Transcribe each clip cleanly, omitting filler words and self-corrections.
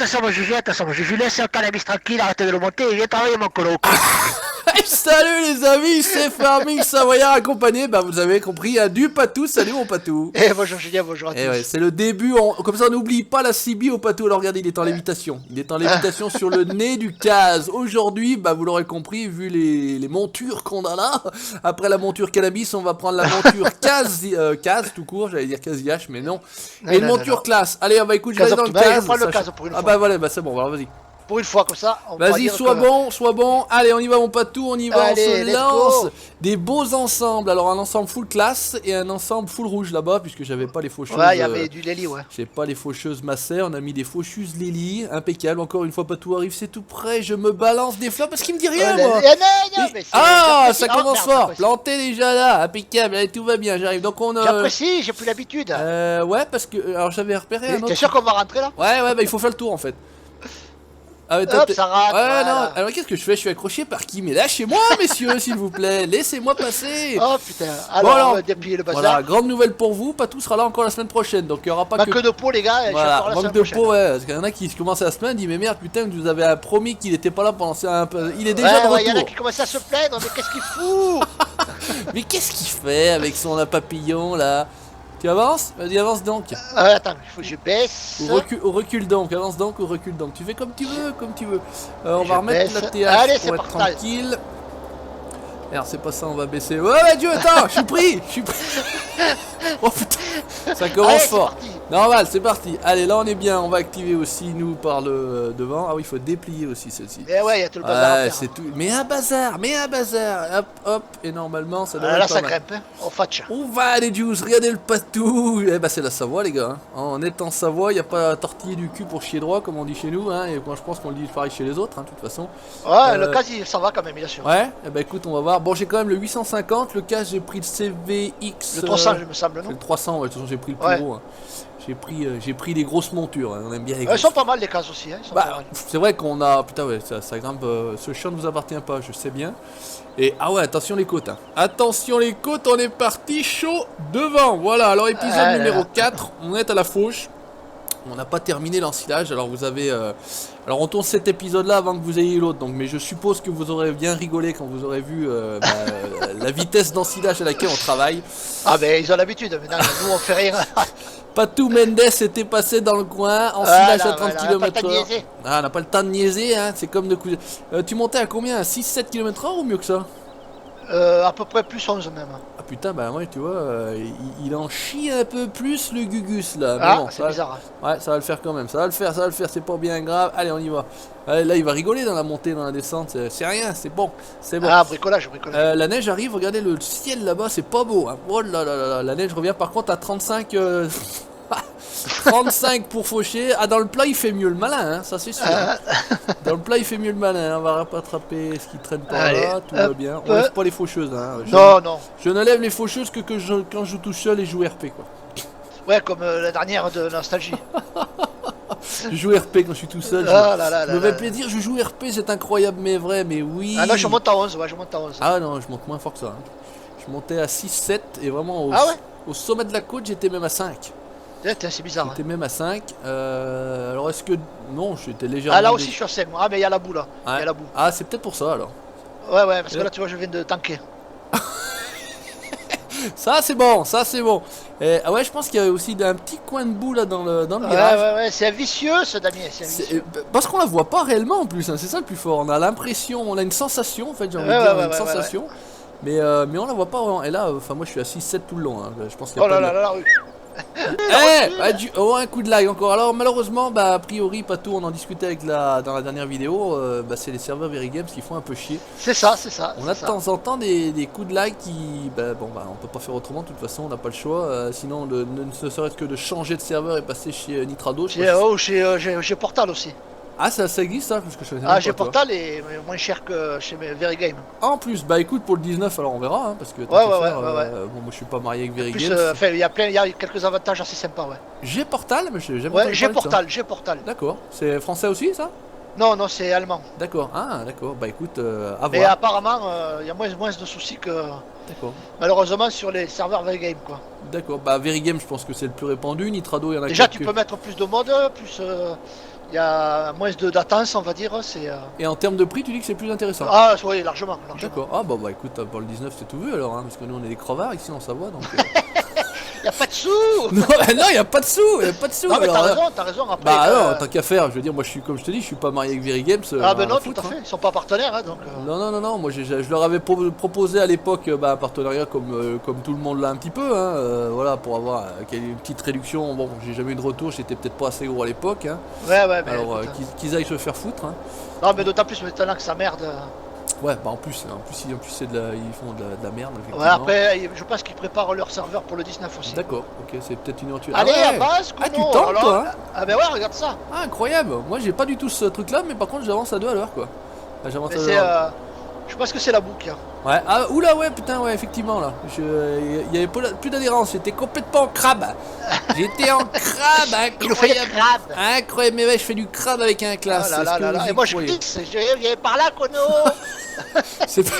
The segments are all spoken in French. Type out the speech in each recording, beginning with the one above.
attention, mon Juju, laisse le cannabis tranquille, arrêtez de le monter et viens travailler mon colo. Salut les amis, c'est Farming Savoyard accompagné, bah vous avez compris, du Patou. Salut mon Patou. Et bonjour Julien, bonjour à tous. Ouais, c'est le début, comme ça on n'oublie pas la CB au Patou. Alors regardez, il est en lévitation. Il est en lévitation sur le nez du Kaz. Aujourd'hui, bah vous l'aurez compris, vu les montures qu'on a là, après la monture cannabis, on va prendre la monture Kaz tout court, j'allais dire Kaz-Yash, mais non. Et une monture classe. Allez, on va écouter, je vais aller dans le Kaz. Je prends le Kaz pour une fois. Ah bah voilà, bah c'est bon, alors vas-y. Pour une fois, comme ça. Vas-y, sois bon. Allez, on y va, mon Patou, on y va, allez, on se lance. Des beaux ensembles. Alors, un ensemble full classe et un ensemble full rouge là-bas, puisque j'avais pas les faucheuses. Ouais, il y avait du Léli, ouais. J'ai pas les faucheuses Masser, on a mis des faucheuses Léli. Impeccable. Encore une fois, Patou arrive, c'est tout prêt. Je me balance des fleurs parce qu'il me dit rien, moi. Ah, ça commence fort. Planté déjà là, impeccable. Allez, tout va bien, j'arrive. Donc, on a. J'apprécie, j'ai plus l'habitude. Ouais, parce que. Alors, j'avais repéré un autre. T'es sûr qu'on va rentrer là? Ouais, bah, il faut faire le tour en fait. Ah, hop, ça rate. Ouais, voilà. non. Alors qu'est-ce que je fais? Je suis accroché par qui? Mais lâchez-moi, messieurs, s'il vous plaît. Laissez-moi passer. Oh putain. Alors, on va déplier le bazar. Voilà, grande nouvelle pour vous. Patou sera là encore la semaine prochaine. Donc il n'y aura pas que de peau, les gars. Voilà, manque de peau, ouais. Parce qu'il y en a qui commencent la semaine, disent mais merde, putain, vous avez promis qu'il était pas là pendant un peu. Il est déjà de retour. Il y en a qui commencent à se plaindre. Mais qu'est-ce qu'il fout? Mais qu'est-ce qu'il fait avec son papillon là? Tu avances? Vas-y, avance donc. Attends, il faut que je baisse. Ou recule donc, avance donc ou recule donc. Tu fais comme tu veux, on va remettre la TH Allez, pour être tranquille. Merde, c'est pas ça, on va baisser. Ouais, Dieu, attends, je suis pris. Oh putain, ça commence fort. Normal, c'est parti. Allez, là on est bien, on va activer aussi nous par le devant. Ah oui, il faut déplier aussi celle-ci. Mais ouais, il y a tout le bazar. Ouais, c'est tout. Mais un bazar. Hop, hop. Et normalement, ça doit là, être ça pas grimpe, hein. On fatche. On va les juice, regardez le Patou. Eh bah, c'est la Savoie, les gars. On est en Savoie, il n'y a pas à tortiller du cul pour chier droit, comme on dit chez nous. Hein. Et moi, je pense qu'on le dit pareil chez les autres, de toute façon. Ouais, le cas, ça va quand même, bien sûr. Ouais, eh bah, écoute, on va voir. Bon, j'ai quand même le 850. Le cas, j'ai pris le CVX. Le 300, je me semble, non? Le 300, ouais, de toute façon, j'ai pris le plus gros. Hein. J'ai pris les grosses montures, hein. On aime bien les grosses. Ils sont pas mal les cases aussi, hein. C'est vrai qu'on a. Putain, ouais, ça grimpe. Ce champ ne vous appartient pas, je sais bien. Et ah ouais, attention les côtes. Hein. Attention les côtes, on est parti chaud devant. Voilà, alors épisode numéro 4, on est à la fauche. On n'a pas terminé l'ensilage, alors vous avez... Alors on tourne cet épisode-là avant que vous ayez l'autre, donc mais je suppose que vous aurez bien rigolé quand vous aurez vu la vitesse d'ensilage à laquelle on travaille. Ah ben ils ont l'habitude, maintenant nous on fait rire. Patou Mendes était passé dans le coin, ensilage à 30 km/h. Ah, on n'a pas le temps de niaiser, hein, c'est comme de coups. Tu montais à combien? À 6-7 km/h ou mieux que ça? À peu près plus 11 même. Ah putain, bah ouais, tu vois, il en chie un peu plus le Gugus là. Ah, bon, c'est bizarre. Ouais, ça va le faire quand même, ça va le faire, c'est pas bien grave. Allez, on y va. Allez, là, il va rigoler dans la montée, dans la descente, c'est rien, c'est bon. Ah, bricolage. La neige arrive, regardez le ciel là-bas, c'est pas beau. Hein. Oh là là là, la neige revient par contre à 35... 35 pour faucher. Ah, dans le plat il fait mieux le malin, hein, ça c'est sûr. Dans le plat il fait mieux le malin. On va rattraper ce qui traîne par là, tout va bien. On lève pas les faucheuses. Hein. Non. Je ne lève les faucheuses que quand je joue tout seul et joue RP quoi. Ouais, comme la dernière de Nostalgie. Je joue RP quand je suis tout seul. Je me fais plaisir, je joue RP, c'est incroyable mais vrai, mais oui. Ah non, je monte à 11, ouais, je monte à 11. Ah non, je monte moins fort que ça. Hein. Je montais à 6-7 et vraiment au sommet de la côte j'étais même à 5. C'est bizarre. J'étais même à 5. Alors est-ce que... Non, j'étais légèrement... Ah là aussi je suis à 5. Ah mais il y a la boue là. Ouais. Y a la boue. Ah c'est peut-être pour ça alors. Ouais, parce que là tu vois je viens de tanker. Ça c'est bon. Ah ouais, je pense qu'il y a aussi un petit coin de boue là dans le virage. Ouais, c'est vicieux ce Damien. Parce qu'on la voit pas réellement en plus, hein. C'est ça le plus fort. On a l'impression, on a une sensation en fait, j'ai envie de dire, une sensation. Mais on la voit pas vraiment. Et là, enfin moi je suis à 6-7 tout le long. Hein. Je pense qu'il y a pas là. Un coup de lag encore. Alors malheureusement, bah a priori Patou, on en discutait avec dans la dernière vidéo, c'est les serveurs Very Games qui font un peu chier. C'est ça. On a de temps en temps des coups de lag qui, on peut pas faire autrement. De toute façon, on n'a pas le choix. Sinon, ne serait-ce que de changer de serveur et passer chez Nitrado. Chez Portal aussi. Ah ça existe ça parce que je chez Portal est moins cher que chez Very Games. En plus, bah écoute pour le 19 alors on verra hein, parce que ouais. Bon moi je suis pas marié avec Very Games. Il y a quelques avantages assez sympas J'ai Portal mais j'aime pas. J'ai Portal. D'accord. C'est français aussi ça? Non, c'est allemand. D'accord. Ah d'accord. Bah écoute à voir. Mais apparemment il y a moins de soucis que malheureusement sur les serveurs Very Games quoi. D'accord. Bah Very Games je pense que c'est le plus répandu. Nitrado il y en a déjà tu peux mettre plus de modes, plus Il y a moins de latence, on va dire. Et en termes de prix, tu dis que c'est plus intéressant? Ah, oui, largement. D'accord. Ah bah écoute, pour le 19 c'est tout vu alors, hein, parce que nous on est des crevards ici en Savoie donc. Il a pas de sous. Non, il y a pas de sous, Non, mais alors, t'as raison. Après, bah non, tant qu'à faire, je veux dire, moi je suis comme je te dis, je suis pas marié avec Very Games. Ah ben non, tout foutre, à fait. Ils sont pas partenaires, hein, donc. Non, moi je leur avais proposé à l'époque un partenariat comme tout le monde l'a un petit peu, hein, voilà, pour avoir une petite réduction. Bon, j'ai jamais eu de retour, j'étais peut-être pas assez gros à l'époque. Hein. Ouais, mais. Alors qu'ils aillent se faire foutre. Hein. Non, mais d'autant plus maintenant que ça merde. Ouais, bah en plus c'est ils font de la merde. Ouais, après, je pense qu'ils préparent leur serveur pour le 19 aussi. D'accord, ok, c'est peut-être une éventuelle. Allez, ah ouais. à base, tu tentes toi, hein. Ah ben ouais, regarde ça. Ah, incroyable. Moi j'ai pas du tout ce truc là, mais par contre j'avance à 2 à l'heure quoi. J'avance à 2 je pense que c'est la boucle. Hein. Ouais, ah oula, ouais, putain, ouais, effectivement là. Il y avait plus d'adhérence, j'étais complètement en crabe. J'étais en crabe, incroyable. Il nous fait du crabe. Incroyable, mais ouais, je fais du crabe avec un classe. Oh là. Et moi je glisse, je viens par là, Kono. C'est pas.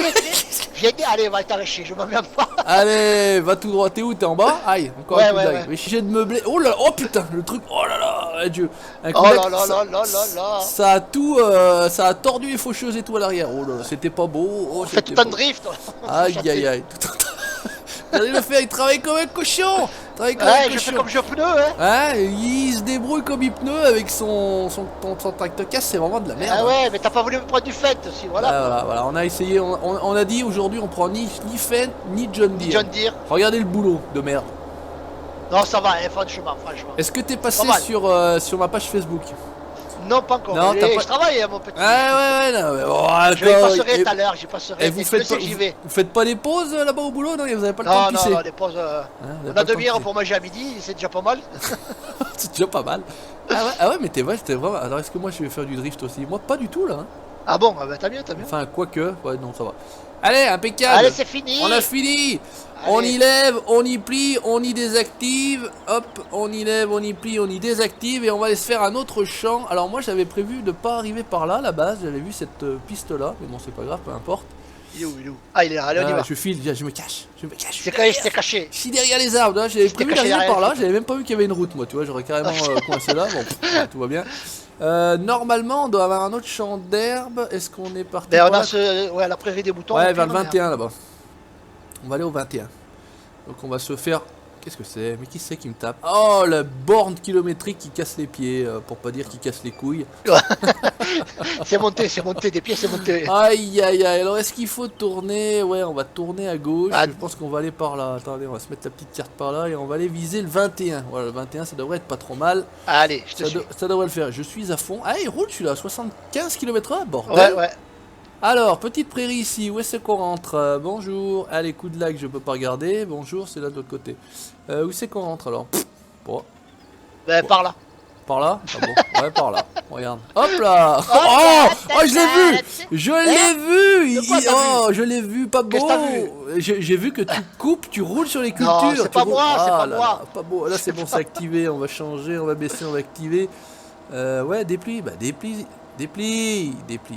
Viens, allez, va t'arracher, je m'en viens pas. Allez, va tout droit, t'es où? T'es en bas? Aïe, encore un coup de dague. Ouais. J'ai de meubler. Oh là, oh putain, le truc, oh là là, Dieu. Oh là. Ça a tordu les faucheuses et tout à l'arrière. Oh là là, c'était pas beau. Oh, fait tout un drift. Aïe. Il travaille comme un cochon. Je fais comme je pneu, hein. Ouais, il se débrouille comme il pneu avec son tracteur casse, c'est vraiment de la merde. Ah ouais, mais t'as pas voulu me prendre du Fendt aussi, voilà. Voilà, on a essayé, on a dit aujourd'hui on prend ni Fendt ni John Deere. Regardez le boulot de merde. Non, ça va, franchement. Est-ce que t'es passé sur ma page Facebook? Non, pas encore. Non, je travaille, mon petit. Ouais, non, mais je vais passerai tout à l'heure, j'y passerai. Et vous faites pas les pauses là-bas au boulot? Non, vous avez pas le temps de pisser? Non, les pauses. On a demi-heure pour manger à midi, c'est déjà pas mal. C'est déjà pas mal. Ah ouais, mais t'es vraiment. Alors, est-ce que moi je vais faire du drift aussi? Moi, pas du tout là. Hein. Ah bon, bah t'as bien. Enfin, quoique. Ouais, non, ça va. Allez, impeccable. Allez, c'est fini. On a fini. Allez. On y lève, on y plie, on y désactive. Hop, on y lève, on y plie, on y désactive. Et on va aller se faire un autre champ. Alors moi j'avais prévu de pas arriver par là, à la base. J'avais vu cette piste là. Mais bon, c'est pas grave, peu importe. Il est où? Ah, il est là, allez, on y va. Je file, je me cache. J'étais caché. Je suis derrière les arbres, j'avais prévu d'arriver par là. J'avais même pas vu qu'il y avait une route, moi. Tu vois, j'aurais carrément coincé là. Bon, tout va bien. Normalement, on doit avoir un autre champ d'herbe. Est-ce qu'on est parti? On a la prairie des boutons. Ouais, vers le 21 là-bas. On va aller au 21. Donc on va se faire... Qu'est-ce que c'est? Mais qui c'est qui me tape? Oh, la borne kilométrique qui casse les pieds, pour pas dire qui casse les couilles. C'est monté, des pieds, c'est monté. Aïe. Alors est-ce qu'il faut tourner? Ouais, on va tourner à gauche. Je pense qu'on va aller par là. Attendez, on va se mettre la petite carte par là et on va aller viser le 21. Voilà, le 21, ça devrait être pas trop mal. Allez, ça devrait le faire. Je suis à fond. Ah, il roule celui-là, 75 km/h, bordel. Ouais. Alors, petite prairie ici, où est-ce qu'on rentre? Bonjour, allez, coup de lag, je peux pas regarder. Bonjour, c'est là de l'autre côté. Où c'est qu'on rentre alors? Bon. Par là. Par là? Ah bon, ouais, par là. Regarde. Hop là. Oh, je l'ai vu. Je l'ai vu, pas beau. J'ai vu que tu coupes, tu roules sur les cultures. Non, c'est pas moi, c'est pas moi. Pas beau. Là, c'est bon, c'est activé. On va changer, on va baisser, on va activer. Ouais, déplie, déplie,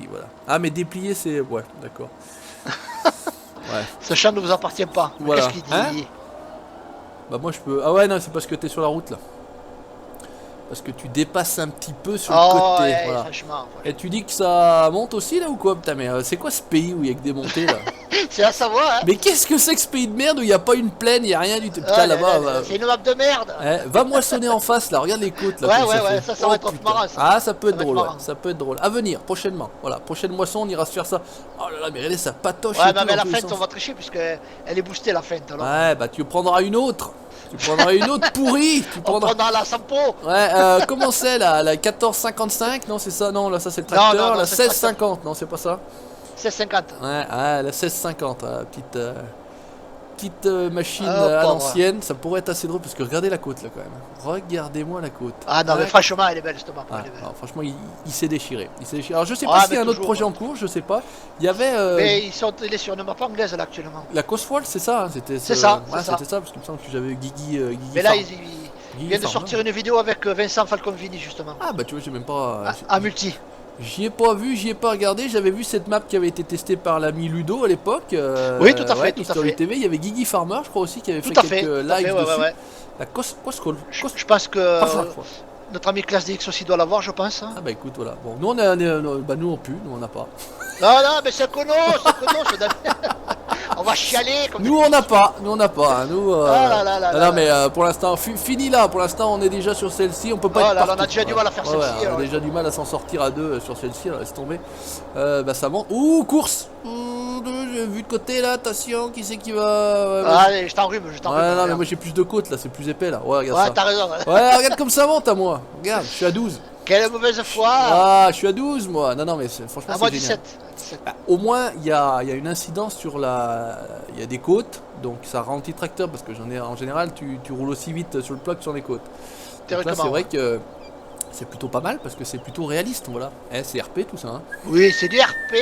voilà. Ah, mais déplier, c'est... Ouais, d'accord. Ouais. Ce champ ne vous appartient pas. Voilà. Qu'est-ce qu'il dit? Hein? Bah moi, je peux... Ah ouais, non, c'est parce que t'es sur la route, là. Parce que tu dépasses un petit peu sur le côté. Ouais, voilà. franchement. Et tu dis que ça monte aussi, là, ou quoi? Putain, mais c'est quoi ce pays où il y a que des montées, là? C'est à savoir, hein. Mais qu'est-ce que c'est que ce pays de merde où il n'y a pas une plaine, il n'y a rien du tout? Putain, là-bas... C'est une map de merde. Va moissonner en face, là, regarde les côtes, là. Ouais, ça va être marrant, ça. Ah, ça peut être drôle, ouais. Ça peut être drôle. À venir, prochainement. Voilà, prochaine moisson, on ira se faire ça. Oh là là, mais regardez, ça patoche. Ouais, mais la feinte, on va tricher, puisqu'elle est boostée, la feinte, alors. Ouais, bah tu prendras une autre. Tu prendras une autre pourrie. On prendra la Sampo. Ouais, comment c'est là? La 1455? Non, c'est ça. Non, là, ça c'est le tracteur. Non, la 1650, non, c'est pas ça? 1650. Ouais, la 1650. Petite machine à l'ancienne. Ça pourrait être assez drôle parce que regardez la côte là quand même. Regardez-moi la côte. Ah non, mais franchement, elle est belle cette map. Alors, franchement, il s'est déchiré. Alors, je sais pas s'il y a un autre projet en cours, je sais pas. Il y avait. Mais il est sur une map anglaise là actuellement. La Coswall, c'est ça? C'est ça. C'était ça, parce qu'il me semble que j'avais Guigui. Mais là, il vient de sortir une vidéo avec Vincent Falconvini justement. Ah bah tu vois, j'ai même pas. À multi. J'y ai pas vu, j'y ai pas regardé. J'avais vu cette map qui avait été testée par l'ami Ludo à l'époque. Oui, tout à fait. History TV. Il y avait Guigui Farmer, je crois aussi, qui avait fait quelques lives dessus. La Coswall. Je pense que. Notre ami classe DX aussi doit l'avoir, je pense. Hein. Ah bah écoute, voilà. Bon, nous on a, bah nous on pue, nous on n'a pas. Non, mais c'est Kono, je donne... On va chialer comme Nous on n'a pas, nous on n'a pas. Hein. Nous, non, mais pour l'instant, fini là. Pour l'instant, on est déjà sur celle-ci. On peut pas être partout. On a déjà du mal à faire celle-ci. On a déjà du mal à s'en sortir à deux sur celle-ci. Laisse tomber. Bah ça monte. Ouh, course. J'ai vu de côté là. Attention, qui c'est qui va allez, je t'enrhume, Ouais, non, mais moi j'ai plus de côtes là. C'est plus épais là. Ouais, regarde ça. t'as raison. Ouais, regarde comme ça monte à moi. Regarde, je suis à 12. Quelle mauvaise foi. Ah, je suis à 12 moi. Non, mais franchement, à moi c'est génial. 17. Bah, au moins, il y a une incidence sur la. Il y a des côtes, donc ça ralentit le tracteur parce que en général, tu roules aussi vite sur le plat que sur les côtes. Donc là, c'est vrai que c'est plutôt pas mal parce que c'est plutôt réaliste, voilà. C'est RP tout ça. Hein. Oui, c'est du RP.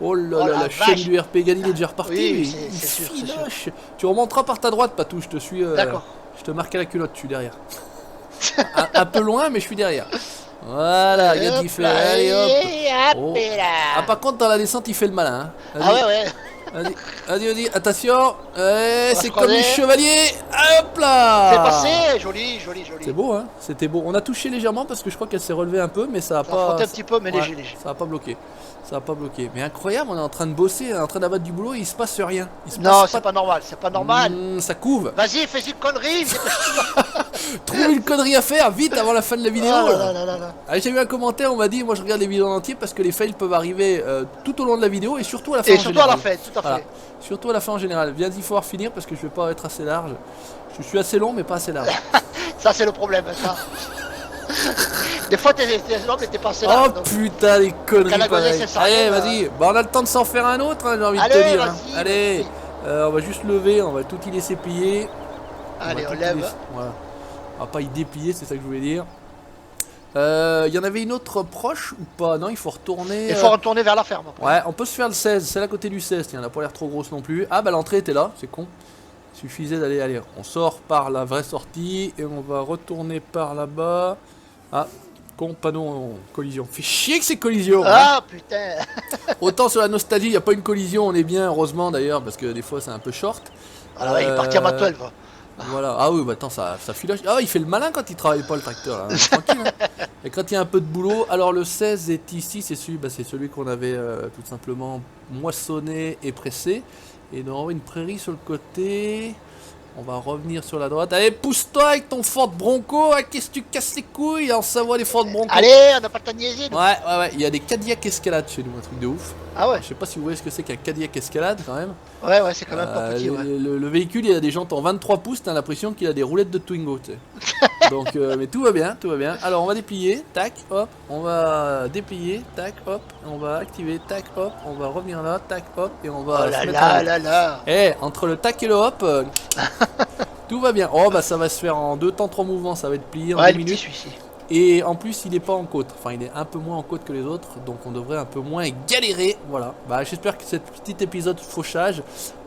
Oh là là, la chaîne du RP, Gany il est déjà reparti. Oui, c'est sûr, c'est sûr. Tu remonteras par ta droite, Patou, je te suis. D'accord. Je te marque à la culotte, je suis derrière. un peu loin, mais je suis derrière. Voilà, regarde, il fait. Allez hop. Oh. Ah, par contre, dans la descente, il fait le malin. Hein. Ah ouais. Vas-y, attention. C'est comme les chevaliers. Hop là. C'est passé, joli. C'est beau, hein. C'était beau. On a touché légèrement parce que je crois qu'elle s'est relevée un peu, mais ça a pas. Un petit peu, mais léger. Ça a pas bloqué. Mais incroyable, on est en train de bosser, en train d'abattre du boulot et il se passe rien. Non, c'est pas normal, Ça couve. Vas-y, fais une connerie. Trouve une connerie à faire vite avant la fin de la vidéo. Là. J'ai eu un commentaire, on m'a dit, moi je regarde les vidéos en entier parce que les fails peuvent arriver tout au long de la vidéo et surtout à la fin. Et surtout à la fin, tout à fait. Surtout à la fin en général. Viens d'y falloir finir parce que je vais pas être assez large. Je suis assez long mais pas assez large. Ça c'est le problème, ça. Des fois t'es long mais t'es pas assez large. Oh putain les conneries. Allez, vas-y. Bah on a le temps de s'en faire un autre, hein, j'ai envie de te dire. Hein. Allez, on va juste lever, on va tout y laisser plier. Allez, on lève. Voilà. On va pas y déplier, c'est ça que je voulais dire. Il y en avait une autre proche ou pas? Non, il faut retourner. Il faut retourner vers la ferme. Après. Ouais, on peut se faire le 16, celle à côté du 16. Tiens, elle a pas l'air trop grosse non plus. Ah bah l'entrée était là, c'est con. Il suffisait d'aller, allez, on sort par la vraie sortie et on va retourner par là-bas. Ah, con, panneau collision. Fait chier que c'est collision. Ah putain. Autant sur la nostalgie, il n'y a pas une collision, on est bien, heureusement d'ailleurs, parce que des fois c'est un peu short. Ah ouais, il est parti à ma 12. Voilà, ah oui, bah attends, ça filoche. Ah, il fait le malin quand il travaille pas le tracteur, là. Tranquille, hein. Et quand il y a un peu de boulot, alors le 16 est ici, c'est celui qu'on avait tout simplement moissonné et pressé. Et donc une prairie sur le côté. On va revenir sur la droite. Allez, pousse-toi avec ton Ford Bronco. Ah, qu'est-ce que tu casses les couilles en Savoie des Ford Bronco? Allez, on n'a pas le temps de niaiser. Ouais. Il y a des Cadillac Escalade chez nous, un truc de ouf. Ah ouais. Je sais pas si vous voyez ce que c'est qu'un Cadillac Escalade quand même. Ouais, c'est quand même pas petit. Le véhicule, il a des jantes en 23 pouces. T'as l'impression qu'il a des roulettes de Twingo, tu sais. Donc, mais tout va bien. Alors, on va déplier. Tac, hop. On va déplier. Tac, hop. On va activer. Tac, hop. On va revenir là. Tac, hop. Et on va. Oh là. Eh, entre le tac et le hop. Tout va bien. Oh bah ça va se faire en 2 temps 3 mouvements, ça va être plié en 2 minutes. Celui-ci. Et en plus il est pas en côte, enfin il est un peu moins en côte que les autres, donc on devrait un peu moins galérer. Voilà. Bah j'espère que cet petit épisode fauchage.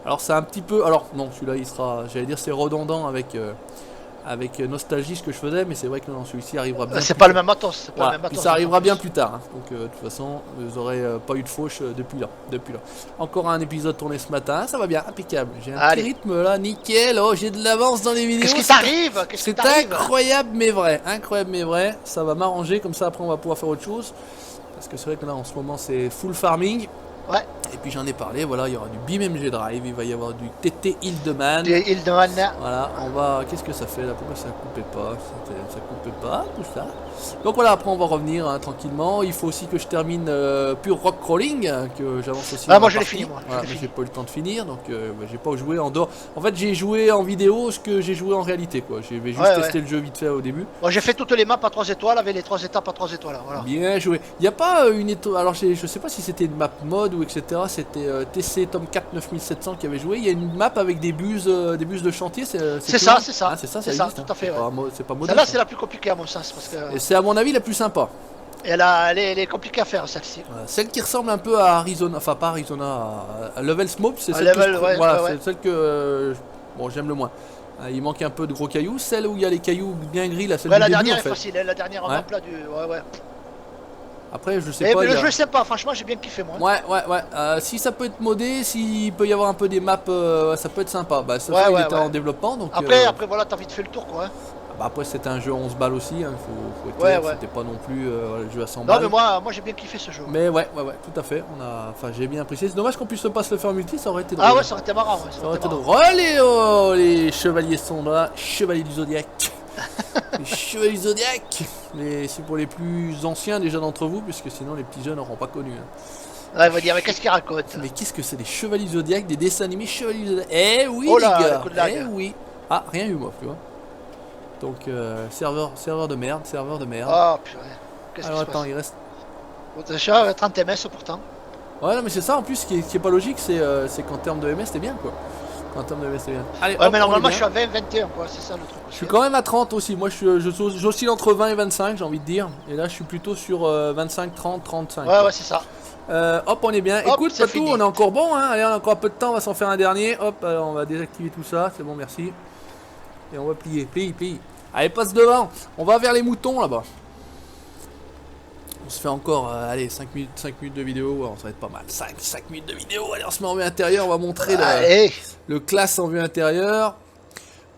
Alors c'est un petit peu. Alors non, celui-là il sera. J'allais dire c'est redondant avec nostalgie ce que je faisais, mais c'est vrai que non, celui-ci arrivera bien. C'est pas le même matos. Voilà. Puis ça arrivera bien plus tard. Hein. Donc de toute façon, vous aurez pas eu de fauche depuis là. Encore un épisode tourné ce matin, ça va bien, impeccable. J'ai un petit rythme là, nickel. Oh, j'ai de l'avance dans les vidéos. Qu'est-ce qui t'arrive? C'est incroyable mais vrai. Ça va m'arranger, comme ça après on va pouvoir faire autre chose. Parce que c'est vrai que là en ce moment c'est full farming. Ouais. Et puis j'en ai parlé, voilà, il y aura du BeamMG Drive, il va y avoir du TT Hildeman. Voilà, on va. Qu'est-ce que ça fait là? Pourquoi ça coupait pas? Ça coupait pas, tout ça. Donc voilà, après on va revenir hein, tranquillement. Il faut aussi que je termine Pure Rock Crawling, que j'avance aussi. Ah, moi je l'ai fini, moi. Voilà, mais j'ai pas eu le temps de finir, donc j'ai pas joué en dehors. En fait, j'ai joué en vidéo ce que j'ai joué en réalité, quoi. J'ai juste testé le jeu vite fait au début. Moi j'ai fait toutes les maps à 3 étoiles avec les 3 étapes à 3 étoiles. Voilà. Bien joué. Il n'y a pas une étoile. Alors je sais pas si c'était une map mode ou etc. C'était TC Tomcat 9700 qui avait joué. Il y a une map avec des buses de chantier. C'est ça. Ah, c'est ça, tout à fait. Ouais. C'est pas moderne. Celle-là c'est la plus compliquée à mon sens parce que. Et c'est à mon avis la plus sympa. Et elle est compliquée à faire celle-ci. Celle qui ressemble un peu à Arizona, enfin pas Arizona, à Level Smoke, c'est celle c'est celle que bon j'aime le moins. Il manque un peu de gros cailloux. Celle où il y a les cailloux bien gris, là, celle du la début, dernière en fait. est facile, la dernière map là du. Ouais. Après, je sais pas. Mais le jeu est sympa, franchement, j'ai bien kiffé moi. Ouais. Si ça peut être modé, s'il peut y avoir un peu des maps, ça peut être sympa. Bah, ça, il était en développement. Donc, après, voilà, t'as vite fait le tour quoi. Hein. Bah après c'était un jeu à 11 balles aussi, hein, faut être Ouais, clair, ouais. c'était pas non plus le jeu à 100 Non, balles. mais moi j'ai bien kiffé ce jeu. Mais ouais, tout à fait. Enfin, j'ai bien apprécié. C'est dommage qu'on puisse pas se le faire en multi, ça aurait été drôle. Ah ouais, ça aurait été marrant. Ouais, Ça aurait été drôle. Oh, les chevaliers sont là, chevaliers du zodiaque. Les chevaliers du zodiaque. Mais c'est pour les plus anciens déjà d'entre vous, puisque sinon les petits jeunes n'auront pas connu. Hein. Ouais, il va dire, mais qu'est-ce qu'il raconte? Mais qu'est-ce que c'est des chevaliers du zodiaque, des dessins animés chevaliers du zodiaque? Eh oui, Oh les là, gars. le coup de lag. Eh oui. Ah, rien eu moi, tu vois. Donc, serveur de merde, serveur de merde. Oh purée. Qu'est-ce qui Alors se attends, passe? il reste. Bon, déjà, 30 ms pourtant. Ouais, non, mais c'est ça en plus, ce qui est pas logique, c'est qu'en termes de MS, c'était bien quoi. En termes de MS, c'était bien. Allez, Ouais, hop, mais on est normalement, bien. je suis à 20, 21, quoi. C'est ça le truc. Je suis quand même à 30 aussi. Moi, j'oscille entre 20 et 25, j'ai envie de dire. Et là, je suis plutôt sur 25, 30, 35. Ouais, quoi. ouais, c'est ça. Hop, on est bien. Hop, Écoute, c'est Patou, fini. on est encore bon. Hein. Allez, on a encore un peu de temps. On va s'en faire un dernier. Hop, alors, on va désactiver tout ça. C'est bon, merci. Et on va plier. Plie. Allez, passe devant. On va vers les moutons là-bas. On se fait encore, allez, 5 minutes de vidéo. Ouais, ça va être pas mal. 5 minutes de vidéo. Allez, on se met en vue intérieure. On va montrer le classe en vue intérieure.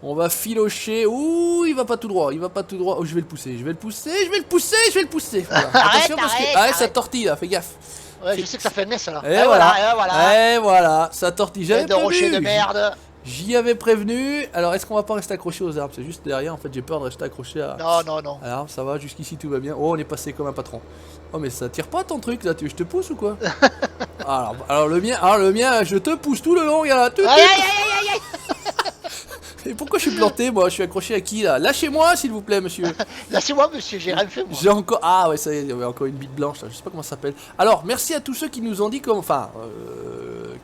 On va filocher. Ouh, il va pas tout droit. Oh, je vais le pousser. Voilà. Attention parce que. Ah, ça tortille là, fais gaffe. Ouais, je sais que ça fait nez, ça là. Et voilà. Et voilà, ça tortille. J'avais de rocher de prévenu. merde. J'y avais prévenu. Alors, est-ce qu'on va pas rester accroché aux arbres? C'est juste derrière. En fait, j'ai peur de rester accroché à. Non. Alors, ça va. Jusqu'ici, tout va bien. Oh, on est passé comme un patron. Oh, mais ça tire pas ton truc là. Je te pousse ou quoi? alors le mien, je te pousse tout le long. Regarde là. Aïe. Et pourquoi je suis planté, moi? Je suis accroché à qui là? Lâchez-moi, s'il vous plaît, monsieur. Lâchez-moi, monsieur, j'ai rien fait, moi. J'ai encore. Ah ouais, ça y est, il y avait encore une bite blanche là. Je sais pas comment ça s'appelle. Alors, merci à tous ceux qui nous ont dit comme. Enfin,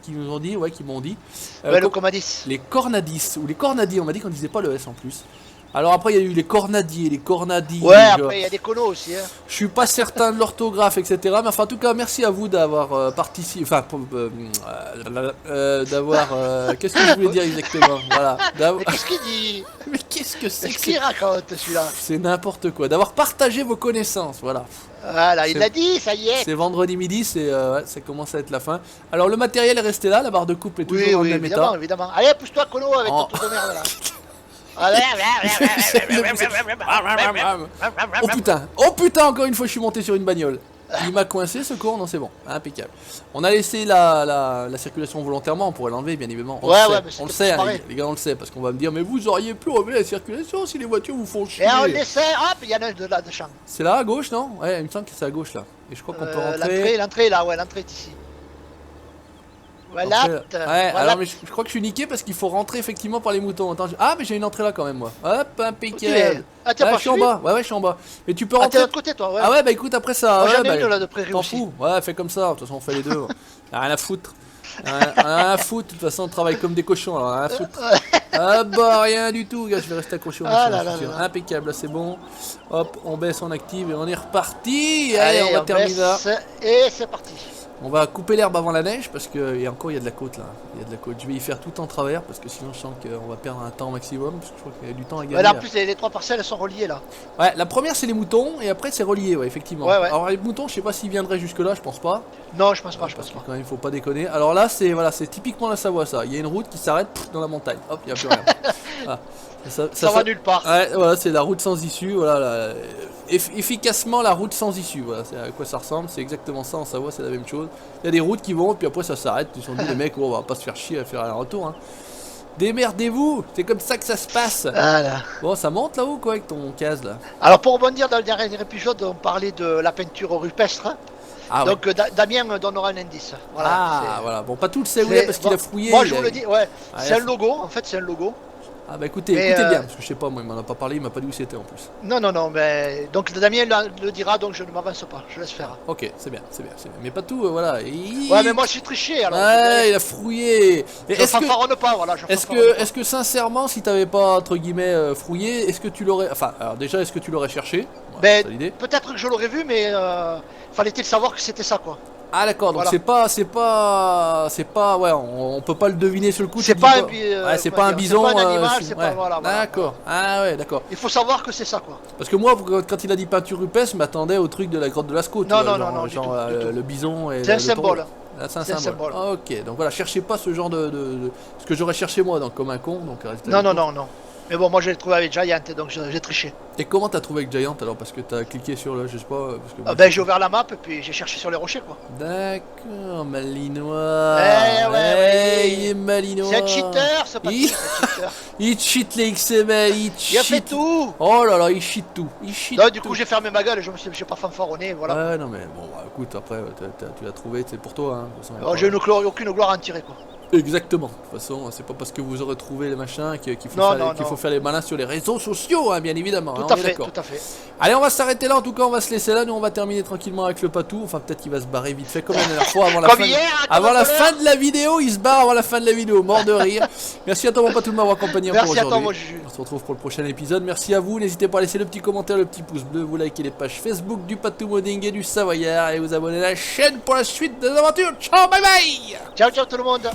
qui m'ont dit. Ouais, le Comadis. Les cornadis ou les cornadis, on m'a dit qu'on disait pas le S en plus. Alors après il y a eu les cornadiers, les cornadis. Ouais, après il y a des conos aussi. Hein. Je suis pas certain de l'orthographe, etc. Mais enfin en tout cas merci à vous d'avoir participé. Enfin d'avoir. Qu'est-ce que je voulais dire exactement? Voilà. Mais qu'est-ce qu'il dit? Mais qu'est-ce que c'est Qu'est-ce qu'il raconte celui-là? C'est n'importe quoi. D'avoir partagé vos connaissances, voilà. Voilà, il l'a dit, ça y est. C'est vendredi midi, ça commence à être la fin. Alors le matériel est resté là, la barre de coupe est toujours dans le même état. Évidemment. Allez, pousse-toi, Kono, avec ton truc de merde là. Oh putain, encore une fois je suis monté sur une bagnole. Il m'a coincé ce con, non c'est bon, impeccable. On a laissé la circulation volontairement, on pourrait l'enlever bien évidemment. On le sait, hein, les gars on le sait, parce qu'on va me dire mais vous auriez pu enlever la circulation si les voitures vous font chier. Et on essaie, hop, il y en a de là de champ. C'est là à gauche non? Ouais, il me semble que c'est à gauche là. Et je crois qu'on peut rentrer. L'entrée là, ouais, l'entrée est ici. Voilà. Ouais, alors mais je crois que je suis niqué parce qu'il faut rentrer effectivement par les moutons. Attends, ah mais j'ai une entrée là quand même moi. Hop, impeccable. Ah tiens, je suis en bas. Ouais, je suis en bas. Mais tu peux rentrer. Ah, t'es de l'autre côté toi, ouais. Ah ouais, bah écoute après ça. Moi j'en ai une là de prairie t'en aussi. fous. Ouais, fais comme ça. De toute façon on fait les deux. Rien à foutre. Rien à foutre. De toute façon on travaille comme des cochons. Alors rien à foutre. Ah bah rien du tout, gars. Je vais rester accroché au machin. Impeccable, là c'est bon. Hop, on baisse, on active et on est reparti. Allez, on va terminer là. Et c'est parti. On va couper l'herbe avant la neige parce que et encore il y a de la côte là. Il y a de la côte. Je vais y faire tout en travers parce que sinon je sens qu'on va perdre un temps maximum. Parce que je crois qu'il y a du temps à gagner. Ouais, là, en plus les trois parcelles elles sont reliées là. Ouais, la première c'est les moutons et après c'est relié, ouais, effectivement. Ouais. Alors les moutons, je sais pas s'ils viendraient jusque là, je pense pas. Non, je pense pas, Parce qu'il quand même faut pas déconner. Alors là c'est typiquement la Savoie ça. Il y a une route qui s'arrête dans la montagne. Hop, il y a plus rien. Voilà. Ça va nulle part. Ouais, voilà, c'est la route sans issue. Voilà, efficacement la route sans issue. Voilà, c'est à quoi ça ressemble. C'est exactement ça en Savoie, c'est la même chose. Il y a des routes qui vont, et puis après ça s'arrête. Ils se sont dit, les mecs, on va pas se faire chier à faire un retour. Hein. Démerdez-vous, c'est comme ça que ça se passe. Voilà. Bon, ça monte là-haut quoi avec ton case là. Alors pour rebondir dans le dernier épisode, on parlait de la peinture rupestre. Ah, donc ouais. Damien me donnera un indice. Voilà, voilà. Bon, pas tout le sait où il est parce qu'il a fouillé. Moi je vous le dis, ouais. C'est un logo, en fait c'est un logo. Ah bah écoutez bien, parce que je sais pas, moi il m'en a pas parlé, il m'a pas dit où c'était en plus. Non, mais donc Damien le dira, donc je ne m'avance pas, je laisse faire. Ok, c'est bien. Mais pas tout, voilà. Ouais, mais moi je suis triché alors. Ouais, il a fouillé. Je fanfaronne pas, voilà. Est-ce que sincèrement, si t'avais pas entre guillemets fouillé, est-ce que tu l'aurais. Enfin, alors déjà, est-ce que tu l'aurais cherché? Ben, peut-être que je l'aurais vu, mais fallait-il savoir que c'était ça quoi. Ah d'accord, donc voilà. c'est pas, ouais, on peut pas le deviner sur le coup. C'est pas c'est pas un bison. C'est pas un animal, c'est pas, voilà. D'accord, ah ouais, d'accord. Il faut savoir que c'est ça quoi. Parce que moi, quand il a dit peinture rupestre, je m'attendais au truc de la grotte de Lascaux. Non, genre le bison et c'est un symbole. C'est un symbole. Ok, donc voilà, cherchez pas ce genre de ce que j'aurais cherché moi, donc comme un con. Donc non. Mais bon, moi je l'ai trouvé avec Giant, donc j'ai triché. Et comment t'as trouvé avec Giant alors? Parce que t'as cliqué sur le. Je sais pas. Parce que Ben j'ai ouvert la map et puis j'ai cherché sur les rochers quoi. D'accord, malinois. Ouais. Il est malinois. C'est un cheater, c'est pas Il... c'est un cheater. il cheat les XML, il cheat. Il a fait tout. Oh là là, il cheat tout. Il cheat Donc, du tout. coup j'ai fermé ma gueule, j'ai pas fanfaronné, voilà. Ouais, non mais bon, bah, écoute, après, tu l'as trouvé, c'est pour toi. Hein, de toute façon, Alors, j'ai aucune gloire à en tirer quoi. Exactement. De toute façon, c'est pas parce que vous aurez trouvé les machins qu'il faut faire les malins sur les réseaux sociaux, hein, bien évidemment. Tout hein, à on est fait, d'accord. tout à fait. Allez, on va s'arrêter là. En tout cas, on va se laisser là. Nous, on va terminer tranquillement avec le patou. Enfin, peut-être qu'il va se barrer vite fait comme la dernière fois avant la Comme fin. hier, Avant la fin de la vidéo, il se barre avant la fin de la vidéo, mort de rire. Merci à toi, mon patou, de m'avoir accompagné encore Merci à toi, aujourd'hui. mon Juju. On se retrouve pour le prochain épisode. Merci à vous. N'hésitez pas à laisser le petit commentaire, le petit pouce bleu, vous likez les pages Facebook du Patou Modding et du Savoyard et vous abonner à la chaîne pour la suite des aventures. Ciao, bye bye. Ciao, ciao tout le monde.